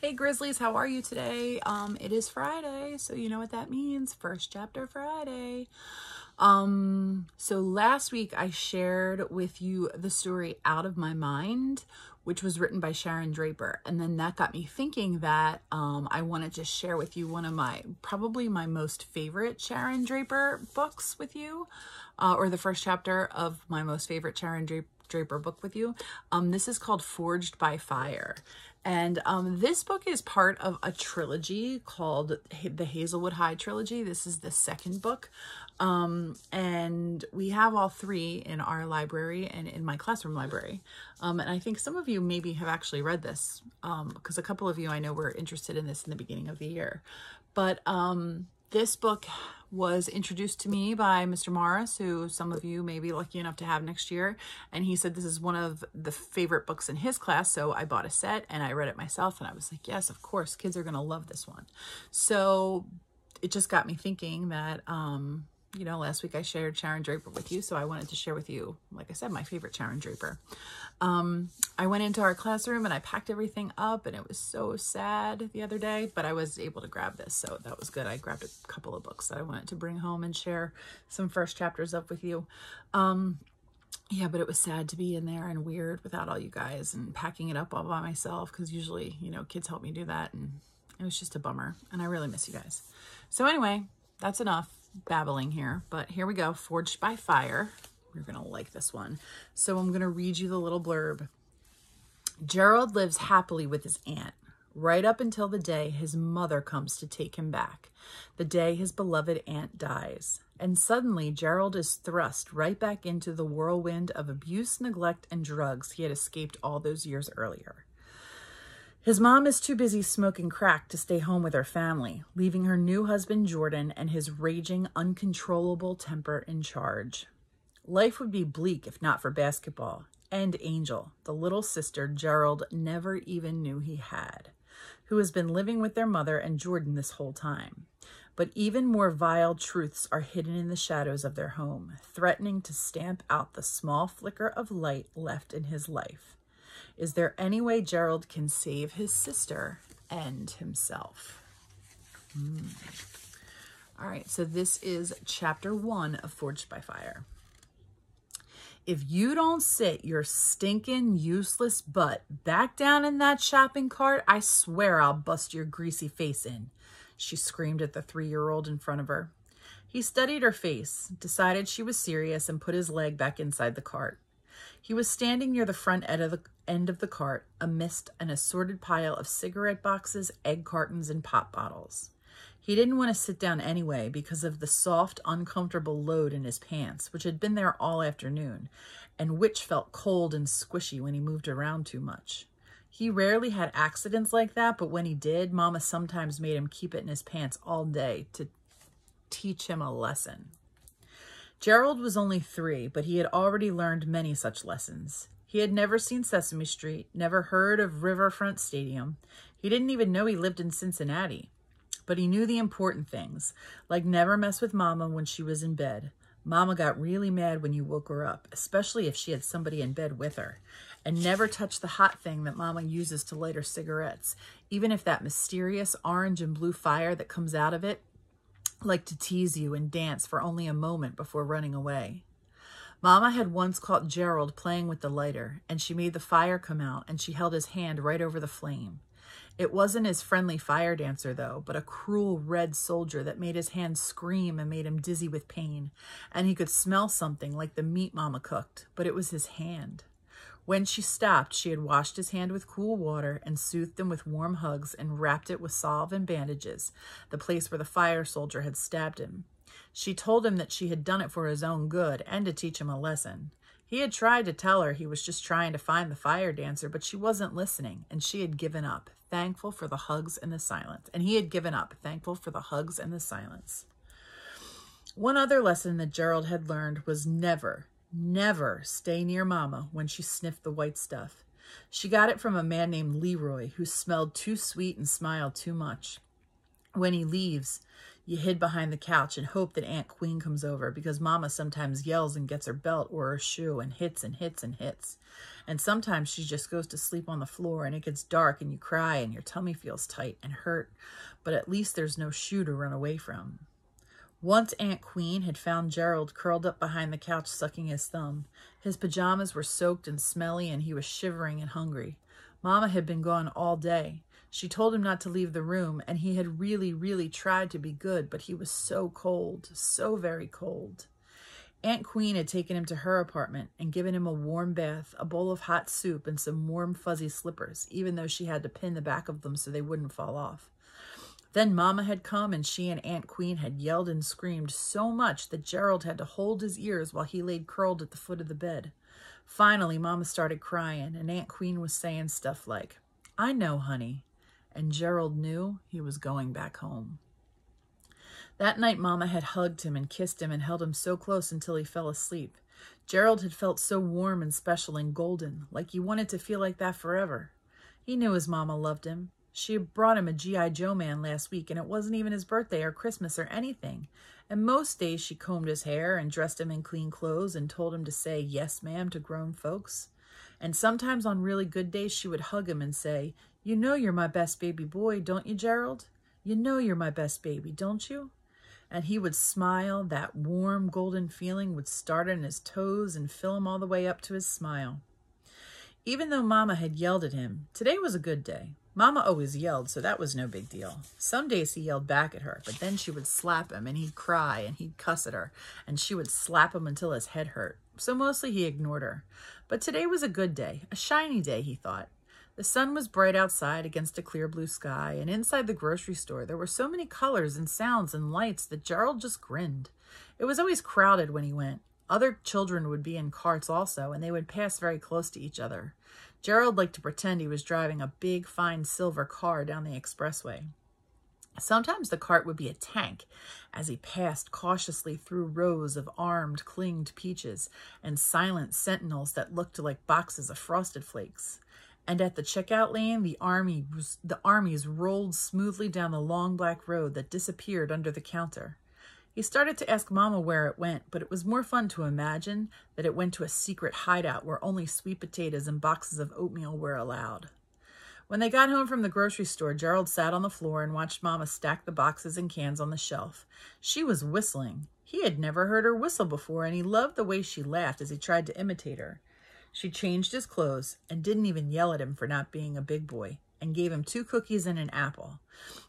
Hey Grizzlies, how are you today? It is Friday, so you know what that means. First chapter Friday. So last week I shared with you the story Out of My Mind, which was written by Sharon Draper. And then that got me thinking that I wanted to share with you one of probably my most favorite Sharon Draper books with you, or the first chapter of my most favorite Sharon Draper book with you. This is called Forged by Fire. And this book is part of a trilogy called the Hazelwood High trilogy. This is the second book. And we have all three in our library and in my classroom library. And I think some of you maybe have actually read this because a couple of you I know were interested in this in the beginning of the year. But this book was introduced to me by Mr. Morris, who some of you may be lucky enough to have next year. And he said this is one of the favorite books in his class. So I bought a set and I read it myself. And I was like, yes, of course, kids are going to love this one. So it just got me thinking that, you know, last week I shared Sharon Draper with you. So I wanted to share with you, like I said, my favorite Sharon Draper. I went into our classroom and I packed everything up and it was so sad the other day, but I was able to grab this. So that was good. I grabbed a couple of books that I wanted to bring home and share some first chapters of with you. Yeah, but it was sad to be in there and weird without all you guys and packing it up all by myself. Cause usually, you know, kids help me do that. And it was just a bummer and I really miss you guys. So anyway, that's enough babbling here, but here we go. Forged by Fire. You're going to like this one. So I'm going to read you the little blurb. Gerald lives happily with his aunt, right up until the day his mother comes to take him back, the day his beloved aunt dies. And suddenly Gerald is thrust right back into the whirlwind of abuse, neglect, and drugs he had escaped all those years earlier. His mom is too busy smoking crack to stay home with her family, leaving her new husband Jordan and his raging, uncontrollable temper in charge. Life would be bleak if not for basketball and Angel, the little sister Gerald never even knew he had, who has been living with their mother and Jordan this whole time. But even more vile truths are hidden in the shadows of their home, threatening to stamp out the small flicker of light left in his life. Is there any way Gerald can save his sister and himself? All right, so this is chapter 1 of Forged by Fire. If you don't sit your stinking, useless butt back down in that shopping cart, I swear I'll bust your greasy face in, she screamed at the 3-year-old in front of her. He studied her face, decided she was serious, and put his leg back inside the cart. He was standing near the front end of the cart, amidst an assorted pile of cigarette boxes, egg cartons, and pop bottles. He didn't want to sit down anyway because of the soft, uncomfortable load in his pants, which had been there all afternoon, and which felt cold and squishy when he moved around too much. He rarely had accidents like that, but when he did, Mama sometimes made him keep it in his pants all day to teach him a lesson. Gerald was only 3, but he had already learned many such lessons. He had never seen Sesame Street, never heard of Riverfront Stadium. He didn't even know he lived in Cincinnati. But he knew the important things, like never mess with Mama when she was in bed. Mama got really mad when you woke her up, especially if she had somebody in bed with her. And never touch the hot thing that Mama uses to light her cigarettes, even if that mysterious orange and blue fire that comes out of it like to tease you and dance for only a moment before running away. Mama had once caught Gerald playing with the lighter, and she made the fire come out, and she held his hand right over the flame. It wasn't his friendly fire dancer, though, but a cruel red soldier that made his hand scream and made him dizzy with pain, and he could smell something like the meat Mama cooked, but it was his hand. When she stopped, she had washed his hand with cool water and soothed him with warm hugs and wrapped it with salve and bandages, the place where the fire soldier had stabbed him. She told him that she had done it for his own good and to teach him a lesson. He had tried to tell her he was just trying to find the fire dancer, but she wasn't listening, and she had given up, thankful for the hugs and the silence. And he had given up, thankful for the hugs and the silence. One other lesson that Gerald had learned was never stay near Mama when she sniffed the white stuff. She got it from a man named Leroy, who smelled too sweet and smiled too much. When he leaves, You hid behind the couch and hope that Aunt Queen comes over, because Mama sometimes yells and gets her belt or her shoe and hits and hits and hits. And sometimes she just goes to sleep on the floor, and it gets dark and you cry and your tummy feels tight and hurt, but at least there's no shoe to run away from. Once Aunt Queen had found Gerald curled up behind the couch sucking his thumb. His pajamas were soaked and smelly, and he was shivering and hungry. Mama had been gone all day. She told him not to leave the room, and he had really, really tried to be good, but he was so cold, so very cold. Aunt Queen had taken him to her apartment and given him a warm bath, a bowl of hot soup, and some warm fuzzy slippers, even though she had to pin the back of them so they wouldn't fall off. Then Mama had come, and she and Aunt Queen had yelled and screamed so much that Gerald had to hold his ears while he laid curled at the foot of the bed. Finally, Mama started crying, and Aunt Queen was saying stuff like, "I know, honey." And Gerald knew he was going back home. That night, Mama had hugged him and kissed him and held him so close until he fell asleep. Gerald had felt so warm and special and golden, like he wanted to feel like that forever. He knew his Mama loved him. She had brought him a G.I. Joe man last week, and it wasn't even his birthday or Christmas or anything. And most days she combed his hair and dressed him in clean clothes and told him to say yes, ma'am to grown folks. And sometimes on really good days she would hug him and say, "You know you're my best baby boy, don't you, Gerald? You know you're my best baby, don't you?" And he would smile. That warm golden feeling would start on his toes and fill him all the way up to his smile. Even though Mama had yelled at him, today was a good day. Mama always yelled, so that was no big deal. Some days he yelled back at her, but then she would slap him, and he'd cry, and he'd cuss at her, and she would slap him until his head hurt. So mostly he ignored her. But today was a good day, a shiny day, he thought. The sun was bright outside against a clear blue sky, and inside the grocery store there were so many colors and sounds and lights that Gerald just grinned. It was always crowded when he went. Other children would be in carts also, and they would pass very close to each other. Gerald liked to pretend he was driving a big, fine silver car down the expressway. Sometimes the cart would be a tank as he passed cautiously through rows of armed, clinged peaches and silent sentinels that looked like boxes of Frosted Flakes. And at the checkout lane, the armies rolled smoothly down the long black road that disappeared under the counter. He started to ask Mama where it went, but it was more fun to imagine that it went to a secret hideout where only sweet potatoes and boxes of oatmeal were allowed. When they got home from the grocery store, Gerald sat on the floor and watched Mama stack the boxes and cans on the shelf. She was whistling. He had never heard her whistle before, and he loved the way she laughed as he tried to imitate her. She changed his clothes and didn't even yell at him for not being a big boy, and gave him 2 cookies and an apple.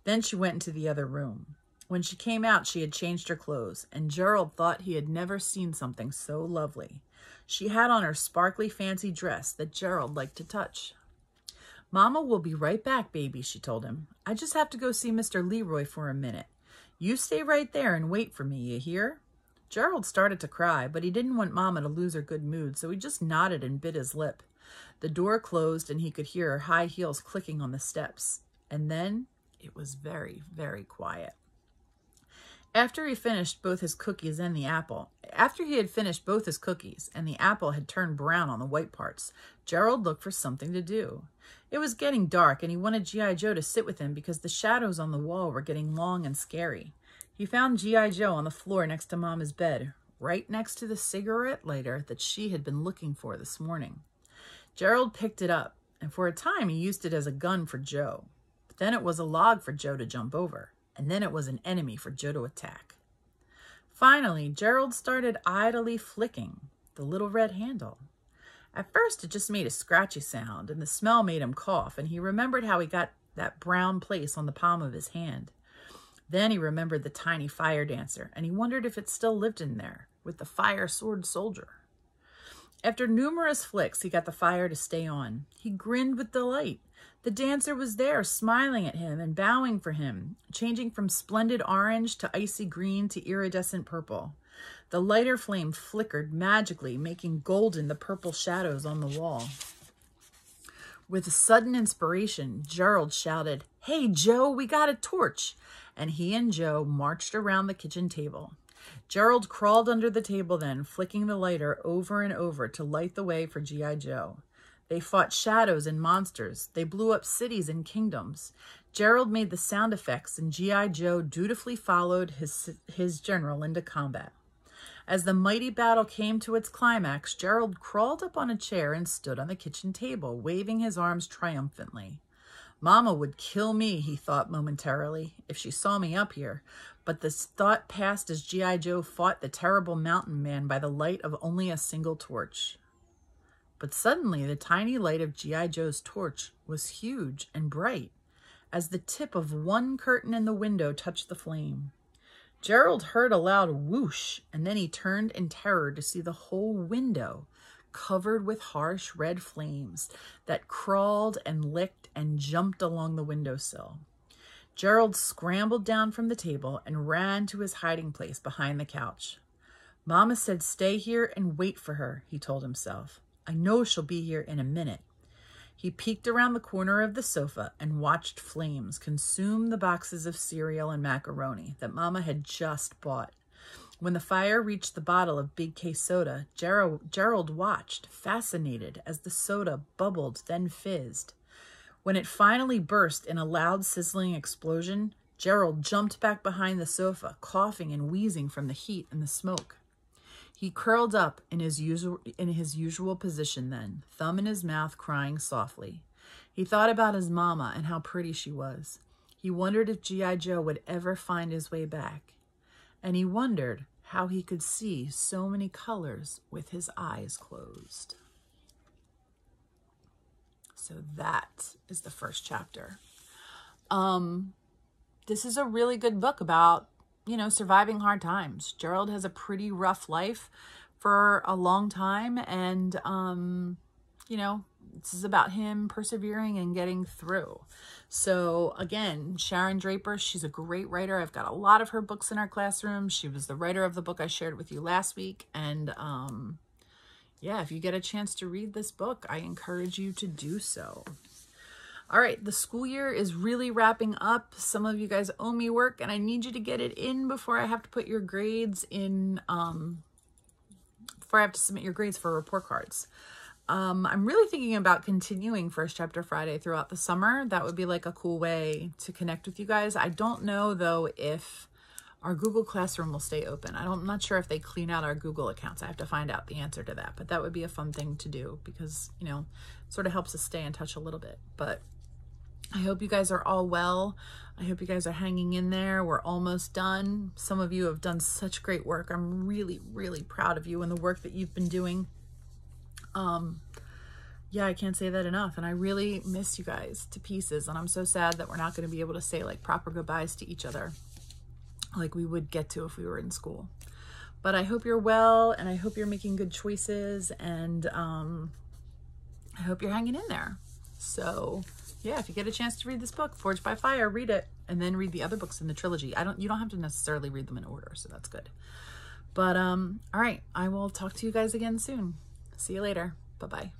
Then she went into the other room. When she came out, she had changed her clothes, and Gerald thought he had never seen something so lovely. She had on her sparkly fancy dress that Gerald liked to touch. "Mama will be right back, baby," she told him. "I just have to go see Mr. Leroy for a minute. You stay right there and wait for me, you hear?" Gerald started to cry, but he didn't want Mama to lose her good mood, so he just nodded and bit his lip. The door closed, and he could hear her high heels clicking on the steps. And then it was very, very quiet. After he had finished both his cookies and the apple had turned brown on the white parts, Gerald looked for something to do. It was getting dark, and he wanted G.I. Joe to sit with him because the shadows on the wall were getting long and scary. He found G.I. Joe on the floor next to Mama's bed, right next to the cigarette lighter that she had been looking for this morning. Gerald picked it up, and for a time he used it as a gun for Joe. But then it was a log for Joe to jump over. And then it was an enemy for Joe to attack. Finally, Gerald started idly flicking the little red handle. At first, it just made a scratchy sound, and the smell made him cough, and he remembered how he got that brown place on the palm of his hand. Then he remembered the tiny fire dancer, and he wondered if it still lived in there, with the fire sword soldier. After numerous flicks, he got the fire to stay on. He grinned with delight. The dancer was there, smiling at him and bowing for him, changing from splendid orange to icy green to iridescent purple. The lighter flame flickered magically, making golden the purple shadows on the wall. With a sudden inspiration, Gerald shouted, "Hey, Joe, we got a torch!" And he and Joe marched around the kitchen table. Gerald crawled under the table then, flicking the lighter over and over to light the way for G.I. Joe. They fought shadows and monsters. They blew up cities and kingdoms. Gerald made the sound effects, and G.I. Joe dutifully followed his general into combat. As the mighty battle came to its climax, Gerald crawled up on a chair and stood on the kitchen table, waving his arms triumphantly. Mama would kill me, he thought momentarily, if she saw me up here. But this thought passed as G.I. Joe fought the terrible mountain man by the light of only a single torch. But suddenly the tiny light of G.I. Joe's torch was huge and bright, as the tip of one curtain in the window touched the flame. Gerald heard a loud whoosh, and then he turned in terror to see the whole window covered with harsh red flames that crawled and licked and jumped along the windowsill. Gerald scrambled down from the table and ran to his hiding place behind the couch. Mama said stay here and wait for her, he told himself. I know she'll be here in a minute. He peeked around the corner of the sofa and watched flames consume the boxes of cereal and macaroni that Mama had just bought. When the fire reached the bottle of Big K soda, Gerald watched, fascinated, as the soda bubbled, then fizzed. When it finally burst in a loud, sizzling explosion, Gerald jumped back behind the sofa, coughing and wheezing from the heat and the smoke. He curled up in his usual position then, thumb in his mouth, crying softly. He thought about his mama and how pretty she was. He wondered if G.I. Joe would ever find his way back. And he wondered how he could see so many colors with his eyes closed. So that is the first chapter. This is a really good book about, surviving hard times. Gerald has a pretty rough life for a long time. And, this is about him persevering and getting through. So again, Sharon Draper, she's a great writer. I've got a lot of her books in our classroom. She was the writer of the book I shared with you last week. And yeah, if you get a chance to read this book, I encourage you to do so. All right, the school year is really wrapping up. Some of you guys owe me work, and I need you to get it in before I have to put your grades in, before I have to submit your grades for report cards. I'm really thinking about continuing First Chapter Friday throughout the summer. That would be like a cool way to connect with you guys. I don't know, though, if our Google Classroom will stay open. I'm not sure if they clean out our Google accounts. I have to find out the answer to that, but that would be a fun thing to do because, it sort of helps us stay in touch a little bit. But I hope you guys are all well. I hope you guys are hanging in there. We're almost done. Some of you have done such great work. I'm really, really proud of you and the work that you've been doing. Yeah, I can't say that enough. And I really miss you guys to pieces. And I'm so sad that we're not going to be able to say like proper goodbyes to each other like we would get to if we were in school. But I hope you're well, and I hope you're making good choices, and I hope you're hanging in there. So yeah, if you get a chance to read this book, Forged by Fire, read it, and then read the other books in the trilogy. You don't have to necessarily read them in order, so that's good. But all right, I will talk to you guys again soon. See you later. Bye-bye.